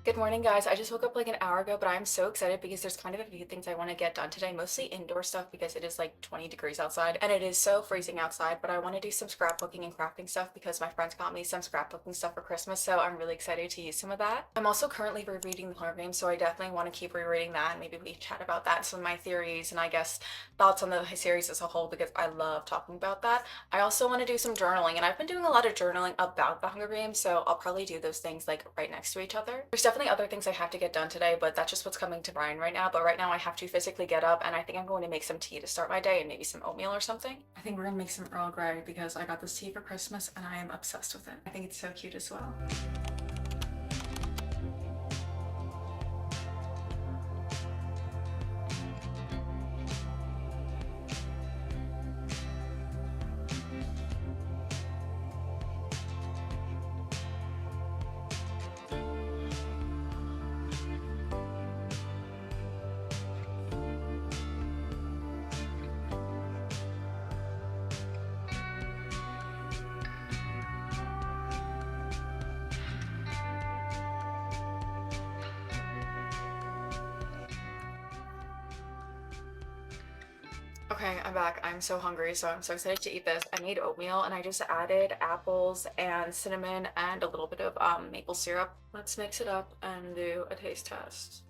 Good morning, guys. I just woke up like an hour ago, but I'm so excited because there's kind of a few things I want to get done today, mostly indoor stuff because it is like 20 degrees outside and it is so freezing outside. But I want to do some scrapbooking and crafting stuff because my friends got me some scrapbooking stuff for Christmas, so I'm really excited to use some of that. I'm also currently rereading The Hunger Games, so I definitely want to keep rereading that and maybe we chat about that, some of my theories and I guess thoughts on the series as a whole because I love talking about that. I also want to do some journaling, and I've been doing a lot of journaling about the Hunger Games, so I'll probably do those things like right next to each other. There's definitely other things I have to get done today, but that's just what's coming to mind right now. But right now I have to physically get up, and I think I'm going to make some tea to start my day and maybe some oatmeal or something. I think we're gonna make some Earl Grey because I got this tea for Christmas and I am obsessed with it. I think it's so cute as well. Okay, I'm back. I'm so hungry, so I'm so excited to eat this. I made oatmeal and I just added apples and cinnamon and a little bit of maple syrup. Let's mix it up and do a taste test.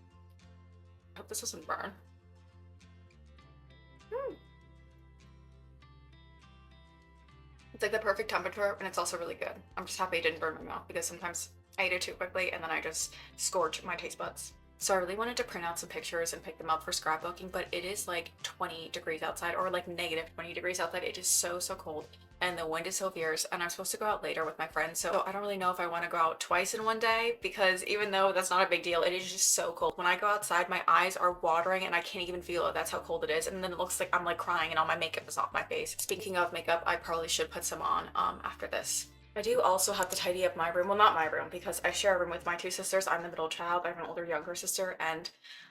I hope this doesn't burn. Mm. It's like the perfect temperature and it's also really good. I'm just happy it didn't burn my mouth because sometimes I eat it too quickly and then I just scorch my taste buds. So I really wanted to print out some pictures and pick them up for scrapbooking, but it is like 20 degrees outside or like negative 20 degrees outside. It is so cold and the wind is so fierce and I'm supposed to go out later with my friends. So I don't really know if I want to go out twice in one day because even though that's not a big deal, it is just so cold. When I go outside, my eyes are watering and I can't even feel it. That's how cold it is. And then it looks like I'm like crying and all my makeup is off my face. Speaking of makeup, I probably should put some on after this. I do also have to tidy up my room. Well, not my room because I share a room with my two sisters. I'm the middle child. I have an older, younger sister, and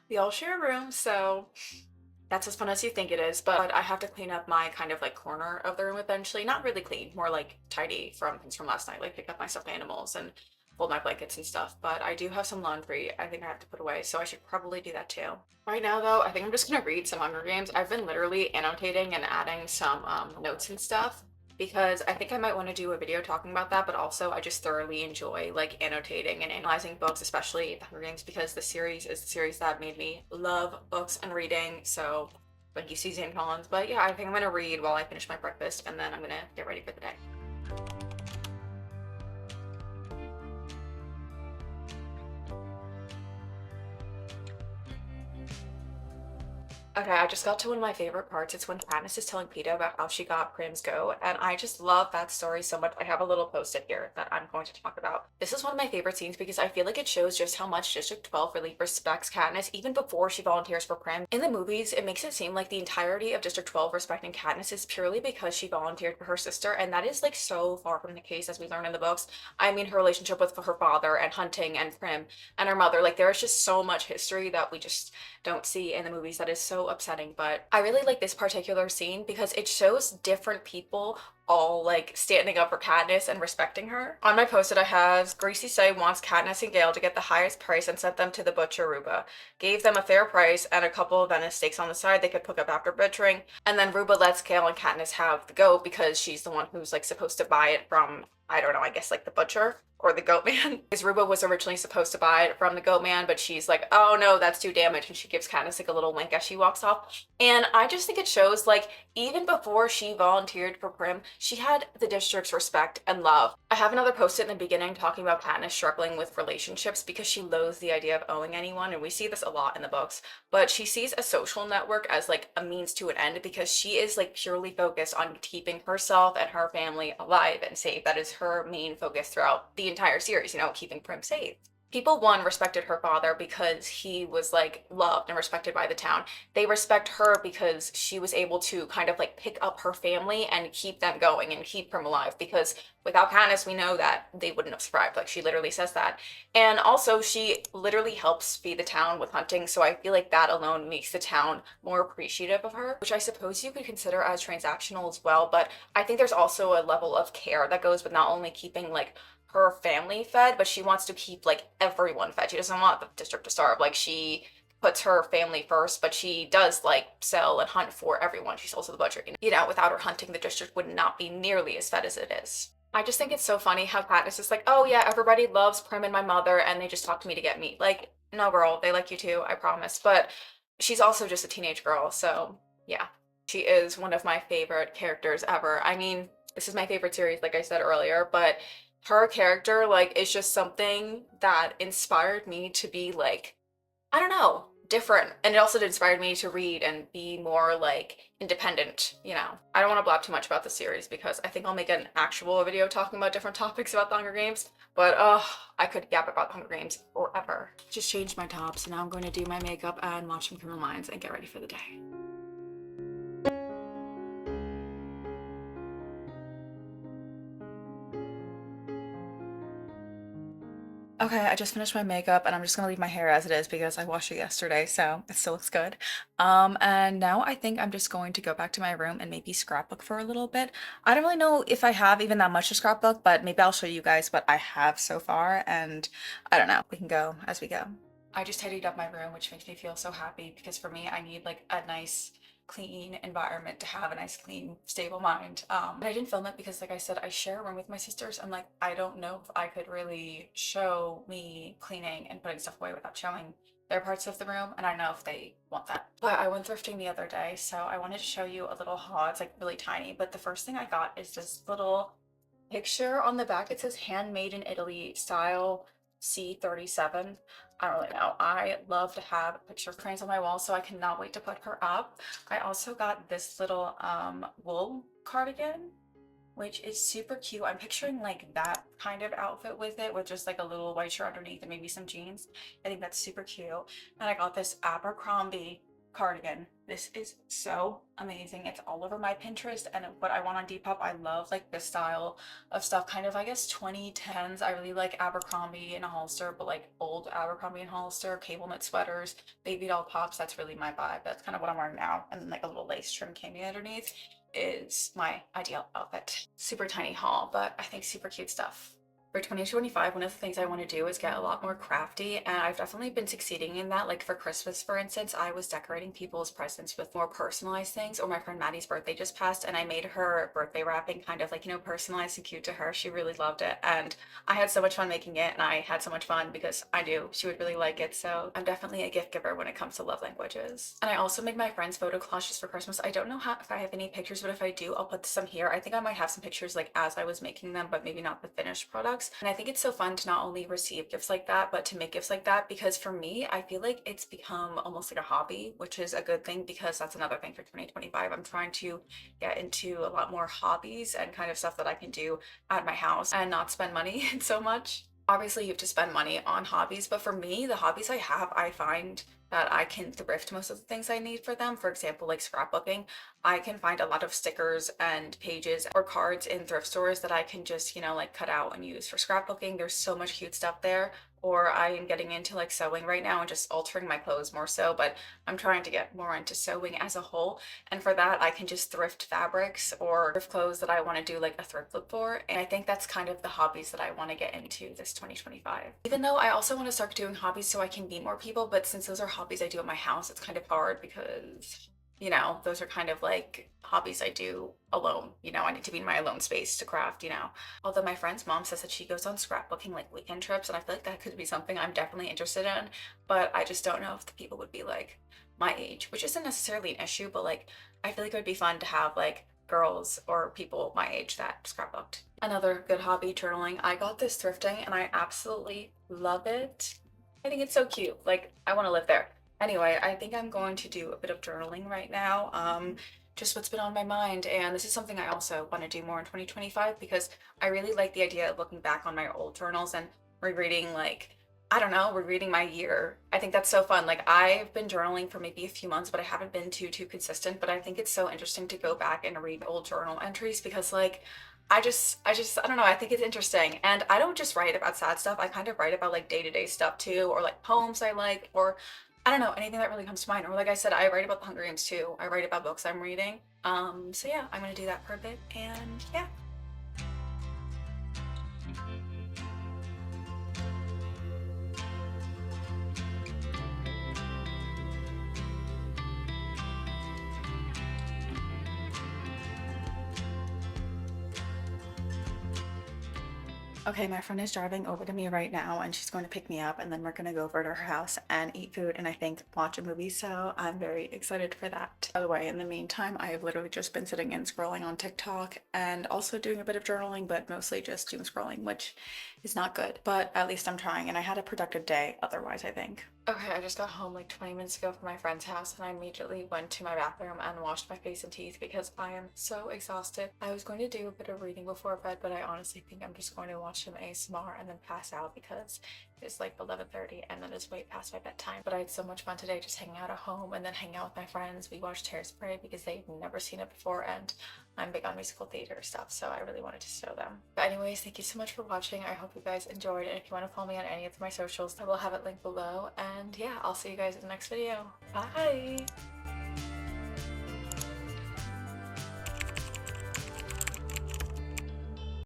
we all share a room. So that's as fun as you think it is. But I have to clean up my kind of like corner of the room eventually. Not really clean, more like tidy from things from last night, like pick up my stuffed animals and fold my blankets and stuff. But I do have some laundry I think I have to put away, so I should probably do that too. Right now, though, I think I'm just gonna read some Hunger Games. I've been literally annotating and adding some notes and stuff because I think I might want to do a video talking about that, but also I just thoroughly enjoy like annotating and analyzing books, especially The Hunger Games, because the series is the series that made me love books and reading. So thank you, Suzanne Collins. But yeah, I think I'm gonna read while I finish my breakfast and then I'm gonna get ready for the day. Okay, I just got to one of my favorite parts. It's when Katniss is telling Peeta about how she got Prim's go, and I just love that story so much. I have a little post-it here that I'm going to talk about. This is one of my favorite scenes because I feel like it shows just how much District 12 really respects Katniss even before she volunteers for Prim. In the movies, it makes it seem like the entirety of District 12 respecting Katniss is purely because she volunteered for her sister, and that is like so far from the case as we learn in the books. I mean, her relationship with her father and hunting and Prim and her mother, like there is just so much history that we just don't see in the movies that is so upsetting. But I really like this particular scene because it shows different people all like standing up for Katniss and respecting her. On my post-it I have Gracie Say wants Katniss and Gale to get the highest price and sent them to the butcher Ruba. Gave them a fair price and a couple of Venice steaks on the side they could pick up after butchering. And then Ruba lets Gale and Katniss have the goat because she's the one who's like supposed to buy it from, I don't know, I guess like the butcher or the goat man. Because Ruba was originally supposed to buy it from the goat man, but she's like, oh no, that's too damaged. And she gives Katniss like a little wink as she walks off. And I just think it shows like even before she volunteered for Prim, she had the district's respect and love. I have another post-it in the beginning talking about Katniss struggling with relationships because she loathes the idea of owing anyone, and we see this a lot in the books, but she sees a social network as like a means to an end because she is like purely focused on keeping herself and her family alive and safe. That is her main focus throughout the entire series, you know, keeping Prim safe. People, one, respected her father because he was like loved and respected by the town. They respect her because she was able to kind of like pick up her family and keep them going and keep them alive, because without Katniss we know that they wouldn't have survived. Like, she literally says that. And also she literally helps feed the town with hunting, so I feel like that alone makes the town more appreciative of her, which I suppose you could consider as transactional as well. But I think there's also a level of care that goes with not only keeping like her family fed, but she wants to keep like everyone fed. She doesn't want the district to starve. Like, she puts her family first, but she does like sell and hunt for everyone. She's also the butcher. You know, without her hunting, the district would not be nearly as fed as it is. I just think it's so funny how Katniss is like, oh yeah, everybody loves Prim and my mother, and they just talk to me to get meat. Like, no, girl, they like you too, I promise. But she's also just a teenage girl, so yeah. She is one of my favorite characters ever. I mean, this is my favorite series, like I said earlier, but her character, like, is just something that inspired me to be like, I don't know, different. And it also inspired me to read and be more like independent, you know. I don't want to blab too much about the series because I think I'll make an actual video talking about different topics about the Hunger Games, but I could yap about the Hunger Games forever. Just changed my top, so now I'm going to do my makeup and watch some Criminal Minds and get ready for the day. Okay, I just finished my makeup and I'm just gonna leave my hair as it is because I washed it yesterday, so it still looks good. And now I think I'm just going to go back to my room and maybe scrapbook for a little bit. I don't really know if I have even that much to scrapbook, but maybe I'll show you guys what I have so far, and I don't know, we can go as we go. I just tidied up my room, which makes me feel so happy because for me, I need like a nice clean environment to have a nice clean stable mind. But I didn't film it because, like I said, I share a room with my sisters. I'm like, I don't know if I could really show me cleaning and putting stuff away without showing their parts of the room, and I don't know if they want that. But I went thrifting the other day, so I wanted to show you a little haul. It's like really tiny, but the first thing I got is this little picture on the back. It says handmade in Italy, style C37. I don't really know. I love to have a picture frames on my wall, so I cannot wait to put her up. I also got this little wool cardigan, which is super cute. I'm picturing like that kind of outfit with it, with just like a little white shirt underneath and maybe some jeans. I think that's super cute. And I got this Abercrombie cardigan. This is so amazing. It's all over my Pinterest and what I want on Depop. I love like this style of stuff, kind of I guess 2010s. I really like Abercrombie and Hollister, but like old Abercrombie and Hollister, cable knit sweaters, baby doll pops. That's really my vibe. That's kind of what I'm wearing now. And then like a little lace trim cami underneath is my ideal outfit. Super tiny haul, but I think super cute stuff. For 2025, one of the things I want to do is get a lot more crafty, and I've definitely been succeeding in that. Like for Christmas, for instance, I was decorating people's presents with more personalized things, or my friend Maddie's birthday just passed, and I made her birthday wrapping kind of like, you know, personalized and cute to her. She really loved it, and I had so much fun making it, and I had so much fun because I knew she would really like it, so I'm definitely a gift giver when it comes to love languages. And I also made my friends photo collages for Christmas. I don't know if I have any pictures, but if I do, I'll put some here. I think I might have some pictures like as I was making them, but maybe not the finished products. And I think it's so fun to not only receive gifts like that, but to make gifts like that, because for me, I feel like it's become almost like a hobby, which is a good thing because that's another thing for 2025. I'm trying to get into a lot more hobbies and kind of stuff that I can do at my house and not spend money so much. Obviously, you have to spend money on hobbies, but for me, the hobbies I have, I find that I can thrift most of the things I need for them. For example, like scrapbooking, I can find a lot of stickers and pages or cards in thrift stores that I can just, you know, like cut out and use for scrapbooking. There's so much cute stuff there. Or I am getting into like sewing right now and just altering my clothes more so, but I'm trying to get more into sewing as a whole. And for that, I can just thrift fabrics or thrift clothes that I want to do like a thrift look for. And I think that's kind of the hobbies that I want to get into this 2025. Even though I also want to start doing hobbies so I can meet more people, but since those are hobbies I do at my house, it's kind of hard because, you know, those are kind of like hobbies I do alone. You know, I need to be in my alone space to craft, you know. Although my friend's mom says that she goes on scrapbooking like weekend trips, and I feel like that could be something I'm definitely interested in, but I just don't know if the people would be like my age, which isn't necessarily an issue, but like I feel like it would be fun to have like girls or people my age that scrapbooked. Another good hobby, journaling. I got this thrifting and I absolutely love it. I think it's so cute. Like, I want to live there. Anyway, I think I'm going to do a bit of journaling right now. Just what's been on my mind. And this is something I also want to do more in 2025 because I really like the idea of looking back on my old journals and rereading like I don't know, rereading my year. I think that's so fun. Like I've been journaling for maybe a few months, but I haven't been too consistent. But I think it's so interesting to go back and read old journal entries because like I don't know, I think it's interesting. And I don't just write about sad stuff. I kind of write about like day-to-day stuff too, or like poems I like, or I don't know, anything that really comes to mind. Or like I said, I write about the Hunger Games too. I write about books I'm reading. So yeah, I'm gonna do that for a bit and yeah. Okay, my friend is driving over to me right now and she's going to pick me up and then we're going to go over to her house and eat food and I think watch a movie. So I'm very excited for that. By the way, in the meantime, I have literally just been sitting and scrolling on TikTok and also doing a bit of journaling, but mostly just doom scrolling, which is not good, but at least I'm trying and I had a productive day otherwise, I think. Okay, I just got home like 20 minutes ago from my friend's house and I immediately went to my bathroom and washed my face and teeth because I am so exhausted. I was going to do a bit of reading before bed, but I honestly think I'm just going to watch some ASMR and then pass out because it's like 11:30 and then it's way past my bedtime. But I had so much fun today just hanging out at home and then hanging out with my friends. We watched Hairspray because they've never seen it before and I'm big on musical theater stuff, so I really wanted to show them. But anyways, thank you so much for watching. I hope you guys enjoyed, and if you want to follow me on any of my socials, I will have it linked below. And yeah, I'll see you guys in the next video. Bye!